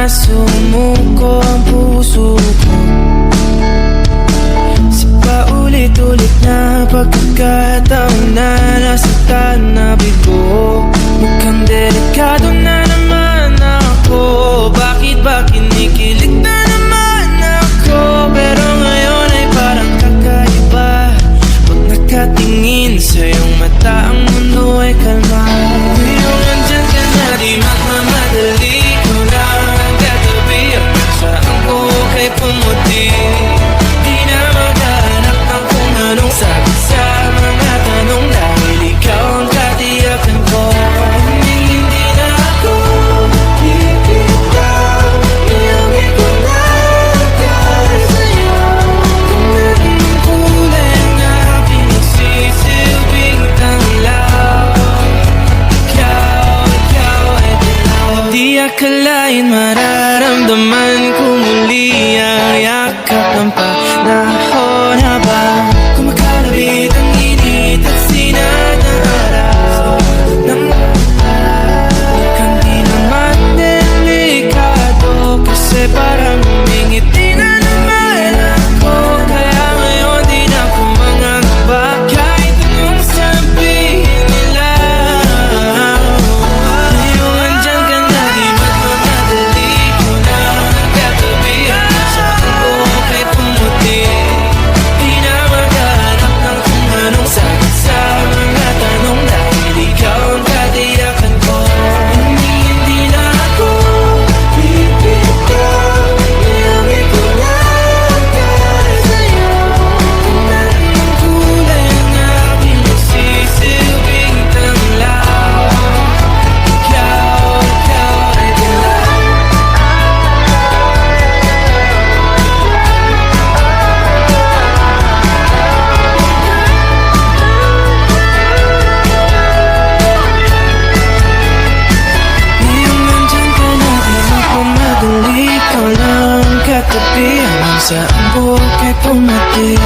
na sumuko ang puso ko sa paulit-ulit na pagkakataon na nasaktan na bigo. Mukhang delikado na naman ako. Bakit ba kinikilig na naman ako? Pero ngayon ay parang kakaiba. Pag nakatingin sa iyong mata, ang mundo ay kalma. Ngayong nandyan ka na, di magmamadali. Ikaw lang ang katabi. At saan ko kay pumuti. Di na maghanap ng kung anong sagot sa mga tanong. Dahil ikaw ang katiyakan ko. Hindi na ako bibitaw. Iangin ko na agad sa'yo. Kung anong kulay ang aking nagsisilbing tanglaw. Ikaw ay dilaw. Di akalain mararamdaman ko muli ang yakap ng panahon habang kumakalapit ang init at sinat na araw ng mukhang di naman delikado. Kasi parang humingiti na naman ako. Kaya ngayon di na ako mangangamba kahit anong sabihin nila. Ngayong andyan ka na, di magmamadali. Ikaw na ang katabi. At saan ko kay pumuti. Di na maghanap ng kung anong sagot sa mga tanong. Dahil ikaw ang katiyakan ko. Hindi na ako bibitaw. Iangin ko na agad sa'yo. Kung anong kulay ang aking nagsisilbing tanglaw. Ikaw ay dilaw. Ngayong nandyan ka na, di magmamadali. Ikaw lang ang katabi. Hanggang saan buhay kay pumati.